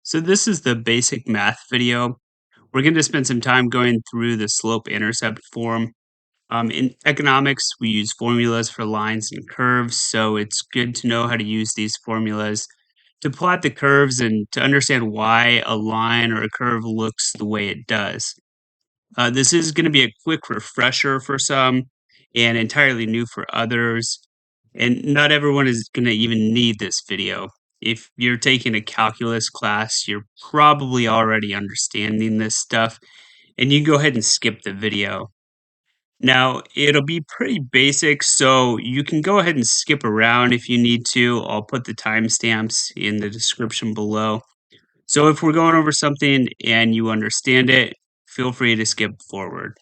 So this is the basic math video. We're going to spend some time going through the slope-intercept form. In economics, we use formulas for lines and curves, so it's good to know how to use these formulas to plot the curves and to understand why a line or a curve looks the way it does. This is going to be a quick refresher for some and entirely new for others. And not everyone is going to even need this video. If you're taking a calculus class, you're probably already understanding this stuff, and you can go ahead and skip the video. Now, it'll be pretty basic, so you can go ahead and skip around if you need to. I'll put the timestamps in the description below. So if we're going over something and you understand it, feel free to skip forward.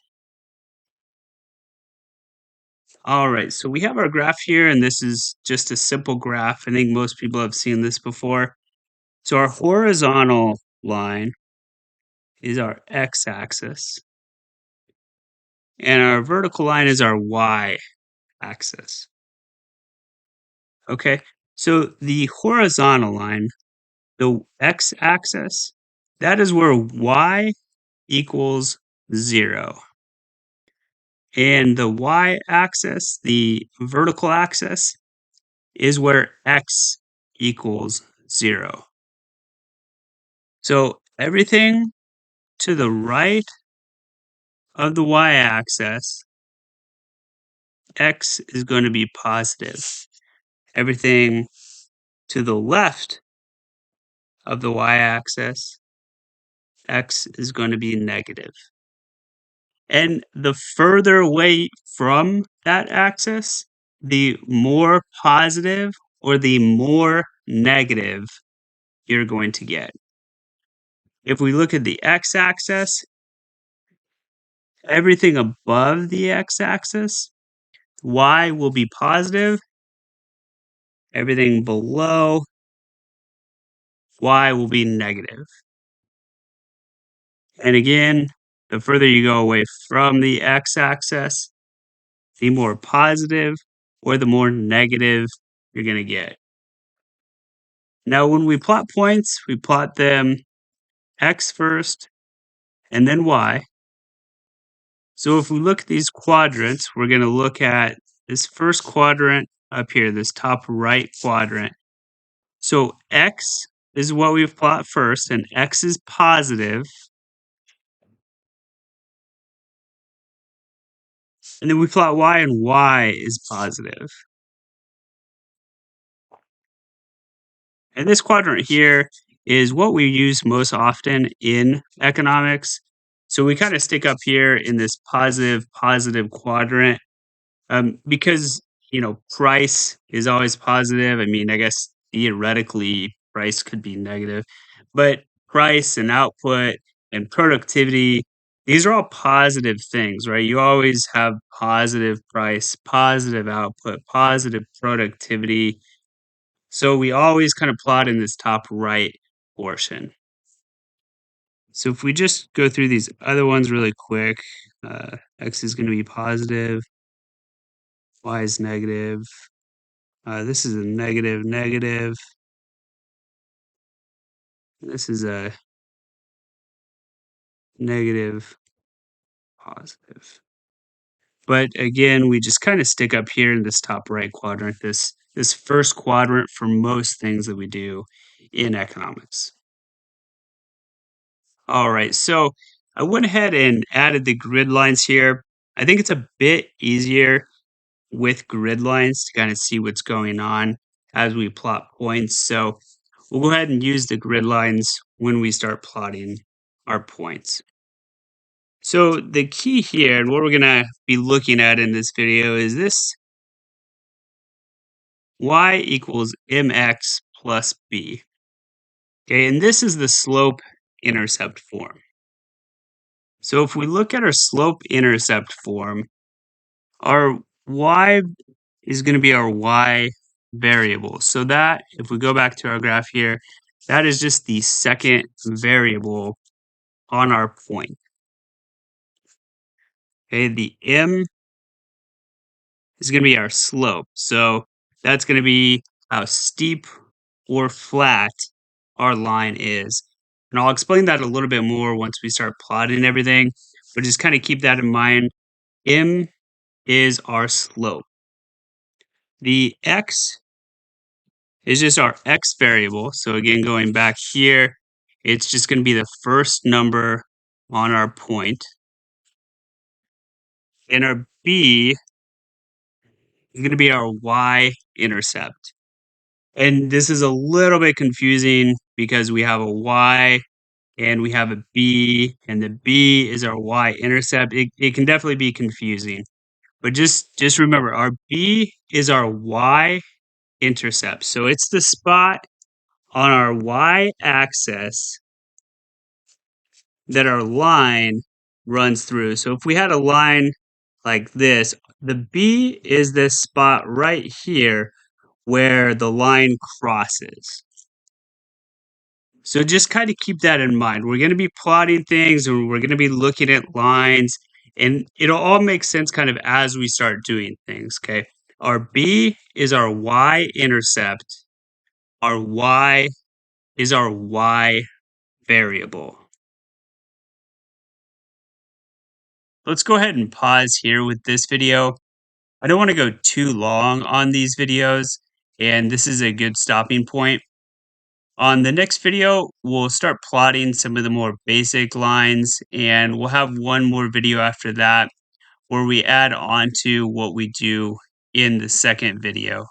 All right, so we have our graph here, and this is just a simple graph. I think most people have seen this before. So our horizontal line is our x-axis, and our vertical line is our y-axis. Okay, so the horizontal line, the x-axis, that is where y equals 0. And the y-axis, the vertical axis, is where x equals 0. So everything to the right of the y-axis, x is going to be positive. Everything to the left of the y-axis, x is going to be negative. And the further away from that axis, the more positive or the more negative you're going to get. If we look at the x-axis, everything above the x-axis, y will be positive. Everything below, y will be negative. And again, the further you go away from the x-axis, the more positive or the more negative you're going to get. Now, when we plot points, we plot them x first and then y. So if we look at these quadrants, we're going to look at this first quadrant up here, this top right quadrant. So x is what we've plot first, and x is positive. And then we plot y, and y is positive. And this quadrant here is what we use most often in economics. So we kind of stick up here in this positive quadrant because, price is always positive. I mean, I guess theoretically, price could be negative, but price and output and productivity, these are all positive things, right? You always have positive price, positive output, positive productivity. So we always kind of plot in this top right portion. So if we just go through these other ones really quick, x is going to be positive, y is negative. This is a negative, negative. This is a negative, positive. But again, we just kind of stick up here in this top right quadrant, this first quadrant for most things that we do in economics. All right, so I went ahead and added the grid lines here. I think it's a bit easier with grid lines to kind of see what's going on as we plot points. So we'll go ahead and use the grid lines when we start plotting our points. So the key here, and what we're gonna be looking at in this video, is this y equals mx plus b. Okay, and this is the slope-intercept form. So if we look at our slope-intercept form, our y is going to be our y variable. So that, if we go back to our graph here, that is just the second variable on our point. Okay, the m is going to be our slope. So that's going to be how steep or flat our line is. And I'll explain that a little bit more once we start plotting everything, but just kind of keep that in mind. M is our slope. The x is just our x variable. So again, going back here, it's just going to be the first number on our point. And our b is going to be our y-intercept. And this is a little bit confusing because we have a y and we have a b, and the b is our y-intercept. It can definitely be confusing. But just remember, our b is our y-intercept. So it's the spot on our y-axis that our line runs through. So if we had a line like this, the B is this spot right here where the line crosses. So just kind of keep that in mind. We're going to be plotting things and we're going to be looking at lines, and it'll all make sense kind of as we start doing things, okay? Our B is our y-intercept. Our y is our y variable. Let's go ahead and pause here with this video. I don't want to go too long on these videos, and this is a good stopping point. On the next video, we'll start plotting some of the more basic lines, and we'll have one more video after that where we add on to what we do in the second video.